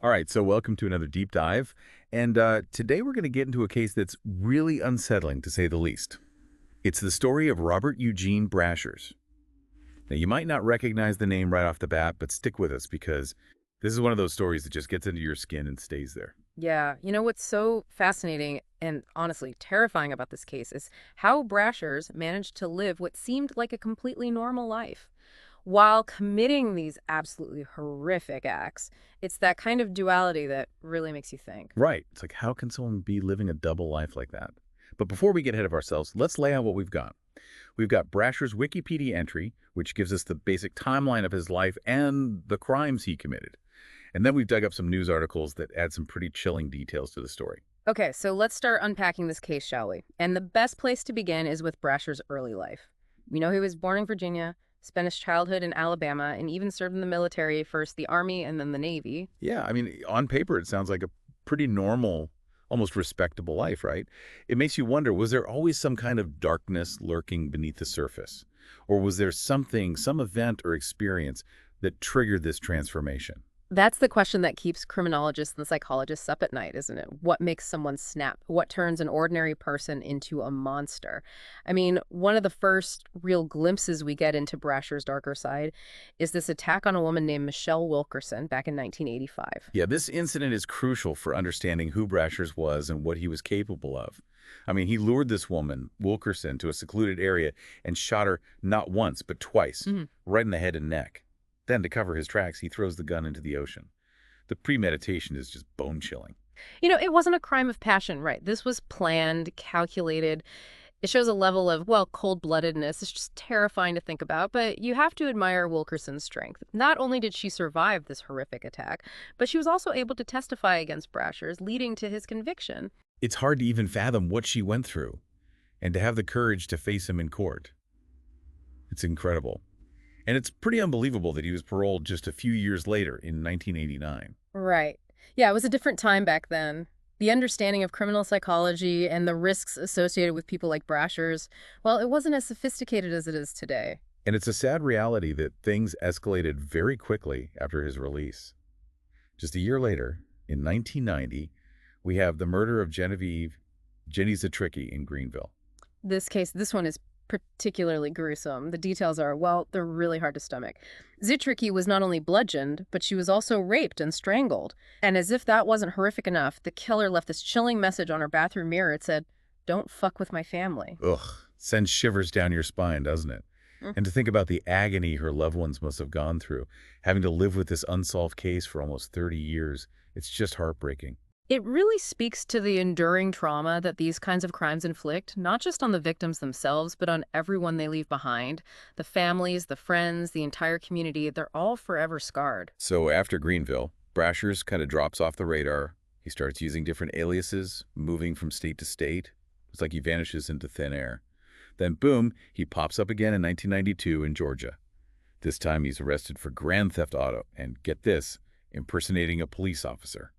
All right, so welcome to another deep dive. And today we're going to get into a case that's really unsettling, to say the least. It's the story of Robert Eugene Brashers. Now, you might not recognize the name right off the bat, but stick with us because this is one of those stories that just gets into your skin and stays there. Yeah, you know what's so fascinating and honestly terrifying about this case is how Brashers managed to live what seemed like a completely normal life while committing these absolutely horrific acts. It's that kind of duality that really makes you think. Right. It's like, how can someone be living a double life like that? But before we get ahead of ourselves, let's lay out what we've got. We've got Brasher's Wikipedia entry, which gives us the basic timeline of his life and the crimes he committed. And then we've dug up some news articles that add some pretty chilling details to the story. Okay, so let's start unpacking this case, shall we? And the best place to begin is with Brasher's early life. We know he was born in Virginia, spent his childhood in Alabama, and even served in the military, first the Army and then the Navy. Yeah, I mean, on paper, it sounds like a pretty normal, almost respectable life, right? It makes you wonder, was there always some kind of darkness lurking beneath the surface? Or was there something, some event or experience that triggered this transformation? That's the question that keeps criminologists and psychologists up at night, isn't it? What makes someone snap? What turns an ordinary person into a monster? I mean, one of the first real glimpses we get into Brasher's darker side is this attack on a woman named Michelle Wilkerson back in 1985. Yeah, this incident is crucial for understanding who Brashers was and what he was capable of. I mean, he lured this woman, Wilkerson, to a secluded area and shot her not once, but twice, right in the head and neck. Then, to cover his tracks, he throws the gun into the ocean. The premeditation is just bone-chilling. You know, it wasn't a crime of passion, right? This was planned, calculated. It shows a level of, well, cold-bloodedness. It's just terrifying to think about, but you have to admire Wilkerson's strength. Not only did she survive this horrific attack, but she was also able to testify against Brashers, leading to his conviction. It's hard to even fathom what she went through, and to have the courage to face him in court. It's incredible. And it's pretty unbelievable that he was paroled just a few years later in 1989. Right. Yeah, it was a different time back then. The understanding of criminal psychology and the risks associated with people like Brashers, well, it wasn't as sophisticated as it is today. And it's a sad reality that things escalated very quickly after his release. Just a year later, in 1990, we have the murder of Jenny Zatricki in Greenville. This one is particularly gruesome. The details are, well, they're really hard to stomach. Zitricki was not only bludgeoned, but she was also raped and strangled. And as if that wasn't horrific enough, the killer left this chilling message on her bathroom mirror. It said, "Don't fuck with my family." Ugh, sends shivers down your spine, doesn't it? Mm. And to think about the agony her loved ones must have gone through, having to live with this unsolved case for almost 30 years, it's just heartbreaking. It really speaks to the enduring trauma that these kinds of crimes inflict, not just on the victims themselves, but on everyone they leave behind. The families, the friends, the entire community, they're all forever scarred. So after Greenville, Brashers kind of drops off the radar. He starts using different aliases, moving from state to state. It's like he vanishes into thin air. Then boom, he pops up again in 1992 in Georgia. This time he's arrested for grand theft auto and, get this, impersonating a police officer.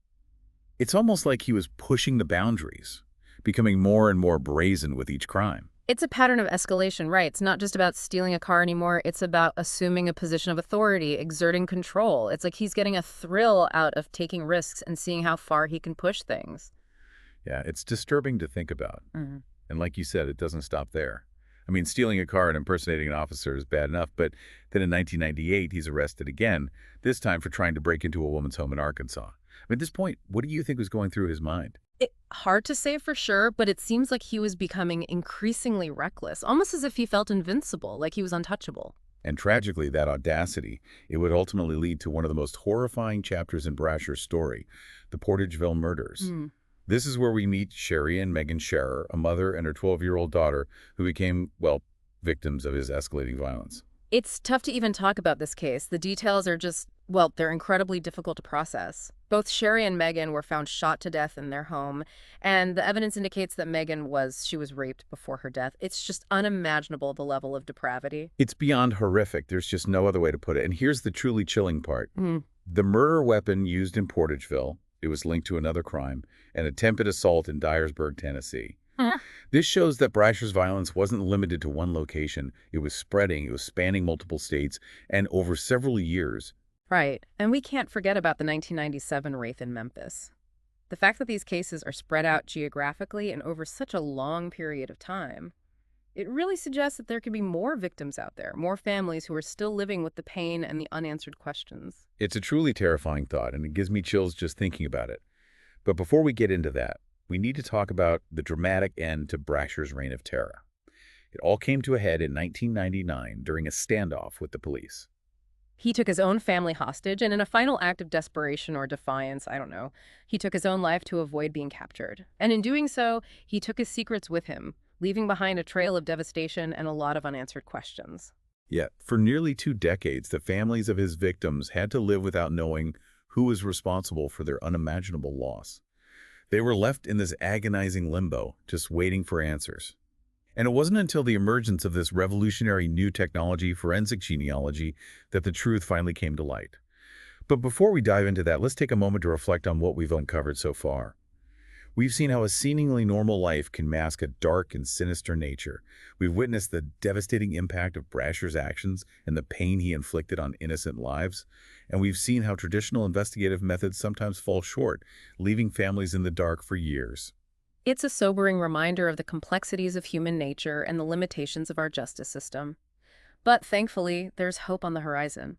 It's almost like he was pushing the boundaries, becoming more and more brazen with each crime. It's a pattern of escalation, right? It's not just about stealing a car anymore. It's about assuming a position of authority, exerting control. It's like he's getting a thrill out of taking risks and seeing how far he can push things. Yeah, it's disturbing to think about. Mhm. And like you said, it doesn't stop there. I mean, stealing a car and impersonating an officer is bad enough, but then in 1998, he's arrested again, this time for trying to break into a woman's home in Arkansas. I mean, at this point, what do you think was going through his mind? Hard to say for sure, but it seems like he was becoming increasingly reckless, almost as if he felt invincible, like he was untouchable. And tragically, that audacity, it would ultimately lead to one of the most horrifying chapters in Brasher's story, the Portageville murders. Mm. This is where we meet Sherry and Megan Scherer, a mother and her 12-year-old daughter who became, well, victims of his escalating violence. It's tough to even talk about this case. The details are just, well, they're incredibly difficult to process. Both Sherry and Megan were found shot to death in their home, and the evidence indicates that she was raped before her death. It's just unimaginable, the level of depravity. It's beyond horrific. There's just no other way to put it. And here's the truly chilling part. Mm. The murder weapon used in Portageville, it was linked to another crime, an attempted assault in Dyersburg, Tennessee. This shows that Brasher's violence wasn't limited to one location. It was spreading, it was spanning multiple states, and over several years, Right. And we can't forget about the 1997 wraith in Memphis. The fact that these cases are spread out geographically and over such a long period of time, it really suggests that there could be more victims out there, more families who are still living with the pain and the unanswered questions. It's a truly terrifying thought, and it gives me chills just thinking about it. But before we get into that, we need to talk about the dramatic end to Brasher's reign of terror. It all came to a head in 1999 during a standoff with the police. He took his own family hostage, and in a final act of desperation or defiance, I don't know, he took his own life to avoid being captured. And in doing so, he took his secrets with him, leaving behind a trail of devastation and a lot of unanswered questions. Yet, for nearly 2 decades, the families of his victims had to live without knowing who was responsible for their unimaginable loss. They were left in this agonizing limbo, just waiting for answers. And it wasn't until the emergence of this revolutionary new technology, forensic genealogy, that the truth finally came to light. But before we dive into that, let's take a moment to reflect on what we've uncovered so far. We've seen how a seemingly normal life can mask a dark and sinister nature. We've witnessed the devastating impact of Brasher's actions and the pain he inflicted on innocent lives. And we've seen how traditional investigative methods sometimes fall short, leaving families in the dark for years. It's a sobering reminder of the complexities of human nature and the limitations of our justice system. But thankfully, there's hope on the horizon.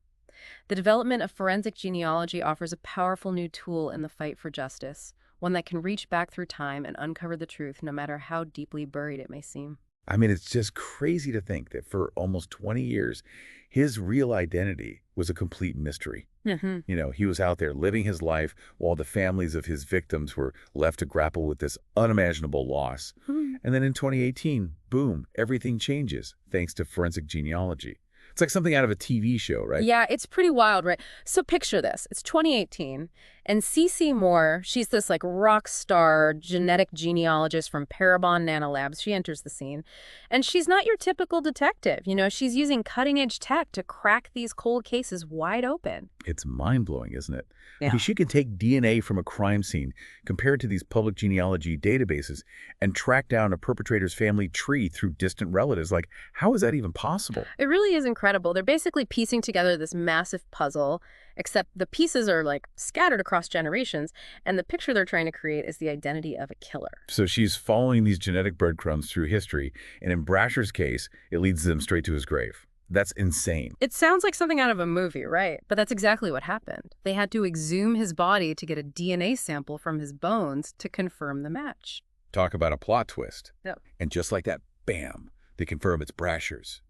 The development of forensic genealogy offers a powerful new tool in the fight for justice, one that can reach back through time and uncover the truth no matter how deeply buried it may seem. I mean, it's just crazy to think that for almost 20 years, his real identity was a complete mystery. Hmm. He was out there living his life while the families of his victims were left to grapple with this unimaginable loss. And then in 2018, boom, everything changes thanks to forensic genealogy. It's like something out of a TV show, right? Yeah, it's pretty wild, right? So picture this. It's 2018, and Cece Moore, she's this like rock star genetic genealogist from Parabon Nanolabs. She enters the scene, and she's not your typical detective. She's using cutting-edge tech to crack these cold cases wide open. It's mind-blowing, isn't it? I Yeah. mean, she can take DNA from a crime scene, compare it to these public genealogy databases, and track down a perpetrator's family tree through distant relatives. Like, how is that even possible? It really is incredible. They're basically piecing together this massive puzzle, except the pieces are like scattered across generations, and the picture they're trying to create is the identity of a killer. So she's following these genetic breadcrumbs through history, and in Brasher's case, it leads them straight to his grave. That's insane. It sounds like something out of a movie, right? But that's exactly what happened. They had to exhume his body to get a DNA sample from his bones to confirm the match. Talk about a plot twist. Yep. And just like that, bam, they confirm it's Brasher's.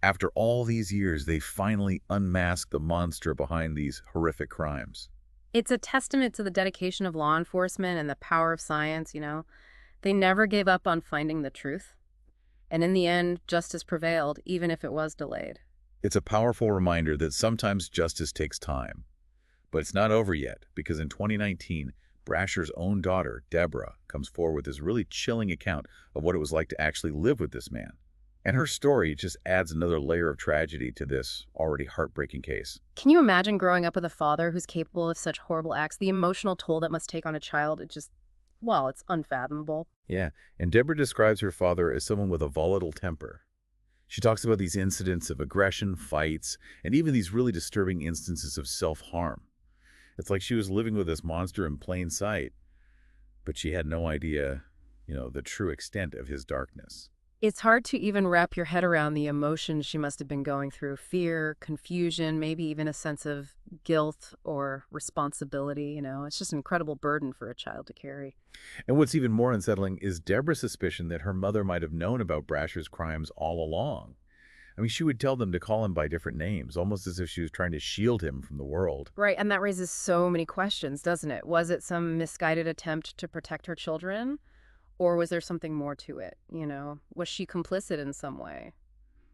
After all these years, they finally unmask the monster behind these horrific crimes. It's a testament to the dedication of law enforcement and the power of science. They never gave up on finding the truth. And in the end, justice prevailed, even if it was delayed. It's a powerful reminder that sometimes justice takes time. But it's not over yet, because in 2019, Brasher's own daughter, Deborah, comes forward with this really chilling account of what it was like to actually live with this man. And her story just adds another layer of tragedy to this already heartbreaking case. Can you imagine growing up with a father who's capable of such horrible acts? The emotional toll that must take on a child, it's unfathomable. Yeah, and Deborah describes her father as someone with a volatile temper. She talks about these incidents of aggression, fights, and even these really disturbing instances of self-harm. It's like she was living with this monster in plain sight, but she had no idea, the true extent of his darkness. It's hard to even wrap your head around the emotions she must have been going through. Fear, confusion, maybe even a sense of guilt or responsibility. It's just an incredible burden for a child to carry. And what's even more unsettling is Deborah's suspicion that her mother might have known about Brasher's crimes all along. I mean, she would tell them to call him by different names, almost as if she was trying to shield him from the world. Right, and that raises so many questions, doesn't it? Was it some misguided attempt to protect her children? Or was there something more to it? Was she complicit in some way?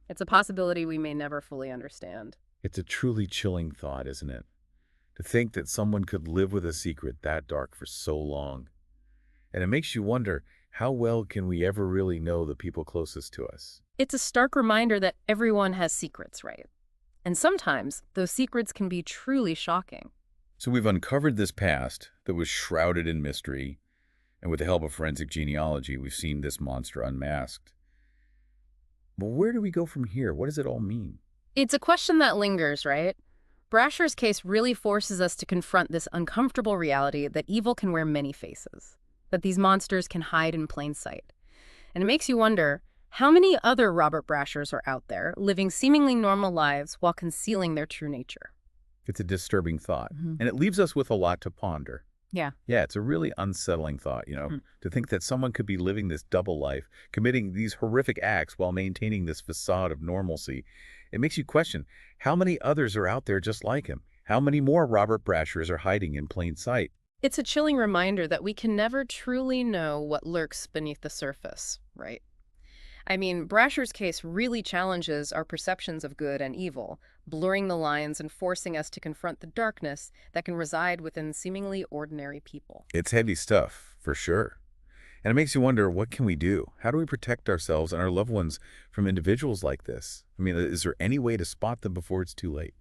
It's a possibility we may never fully understand. It's a truly chilling thought, isn't it? To think that someone could live with a secret that dark for so long. And it makes you wonder, how well can we ever really know the people closest to us? It's a stark reminder that everyone has secrets, right? And sometimes those secrets can be truly shocking. So we've uncovered this past that was shrouded in mystery, and with the help of forensic genealogy, we've seen this monster unmasked. But where do we go from here? What does it all mean? It's a question that lingers, right? Brasher's case really forces us to confront this uncomfortable reality that evil can wear many faces, that these monsters can hide in plain sight. And it makes you wonder, how many other Robert Brashers are out there living seemingly normal lives while concealing their true nature? It's a disturbing thought, Hmm. and it leaves us with a lot to ponder. Yeah. Yeah, it's a really unsettling thought, to think that someone could be living this double life, committing these horrific acts while maintaining this facade of normalcy. It makes you question, how many others are out there just like him? How many more Robert Brashers are hiding in plain sight? It's a chilling reminder that we can never truly know what lurks beneath the surface, right? I mean, Brasher's case really challenges our perceptions of good and evil, blurring the lines and forcing us to confront the darkness that can reside within seemingly ordinary people. It's heavy stuff, for sure. And it makes you wonder, what can we do? How do we protect ourselves and our loved ones from individuals like this? I mean, is there any way to spot them before it's too late?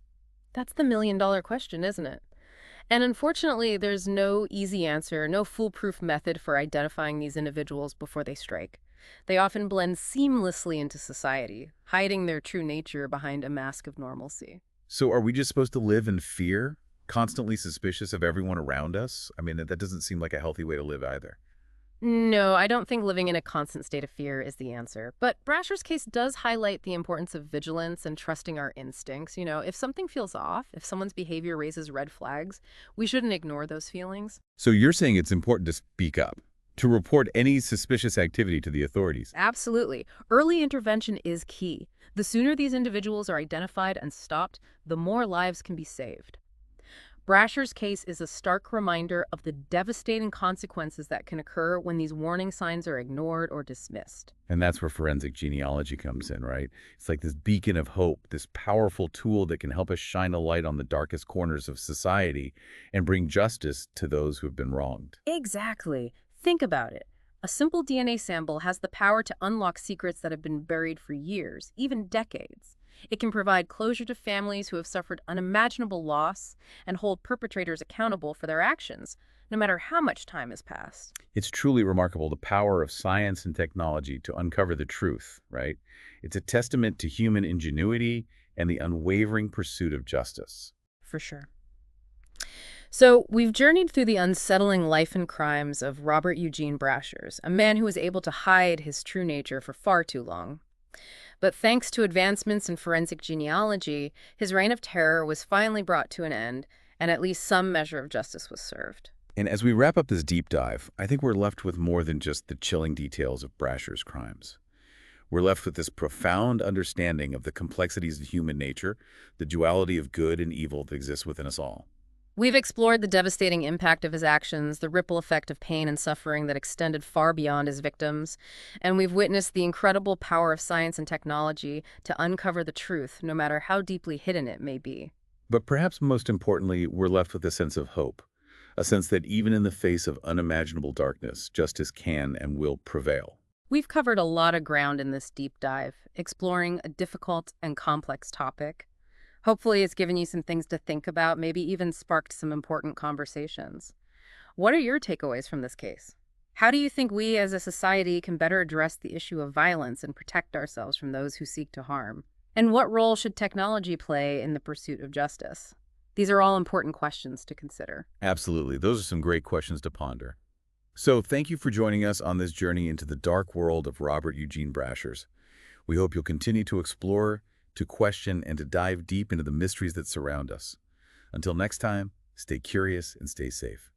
That's the million-dollar question, isn't it? And unfortunately, there's no easy answer, no foolproof method for identifying these individuals before they strike. They often blend seamlessly into society, hiding their true nature behind a mask of normalcy. So are we just supposed to live in fear, constantly suspicious of everyone around us? I mean, that doesn't seem like a healthy way to live either. No, I don't think living in a constant state of fear is the answer. But Brasher's case does highlight the importance of vigilance and trusting our instincts. If something feels off, if someone's behavior raises red flags, we shouldn't ignore those feelings. So you're saying it's important to speak up, to report any suspicious activity to the authorities. Absolutely. Early intervention is key. The sooner these individuals are identified and stopped, the more lives can be saved. Brasher's case is a stark reminder of the devastating consequences that can occur when these warning signs are ignored or dismissed. And that's where forensic genealogy comes in, right? It's like this beacon of hope, this powerful tool that can help us shine a light on the darkest corners of society and bring justice to those who have been wronged. Exactly. Think about it. A simple DNA sample has the power to unlock secrets that have been buried for years, even decades. It can provide closure to families who have suffered unimaginable loss and hold perpetrators accountable for their actions, no matter how much time has passed. It's truly remarkable, the power of science and technology to uncover the truth, right? It's a testament to human ingenuity and the unwavering pursuit of justice. For sure. So, we've journeyed through the unsettling life and crimes of Robert Eugene Brashers, a man who was able to hide his true nature for far too long. But thanks to advancements in forensic genealogy, his reign of terror was finally brought to an end, and at least some measure of justice was served. And as we wrap up this deep dive, I think we're left with more than just the chilling details of Brasher's crimes. We're left with this profound understanding of the complexities of human nature, the duality of good and evil that exists within us all. We've explored the devastating impact of his actions, the ripple effect of pain and suffering that extended far beyond his victims, and we've witnessed the incredible power of science and technology to uncover the truth, no matter how deeply hidden it may be. But perhaps most importantly, we're left with a sense of hope, a sense that even in the face of unimaginable darkness, justice can and will prevail. We've covered a lot of ground in this deep dive, exploring a difficult and complex topic. Hopefully, it's given you some things to think about, maybe even sparked some important conversations. What are your takeaways from this case? How do you think we as a society can better address the issue of violence and protect ourselves from those who seek to harm? And what role should technology play in the pursuit of justice? These are all important questions to consider. Absolutely. Those are some great questions to ponder. So thank you for joining us on this journey into the dark world of Robert Eugene Brashers. We hope you'll continue to explore, to question, and to dive deep into the mysteries that surround us. Until next time, stay curious and stay safe.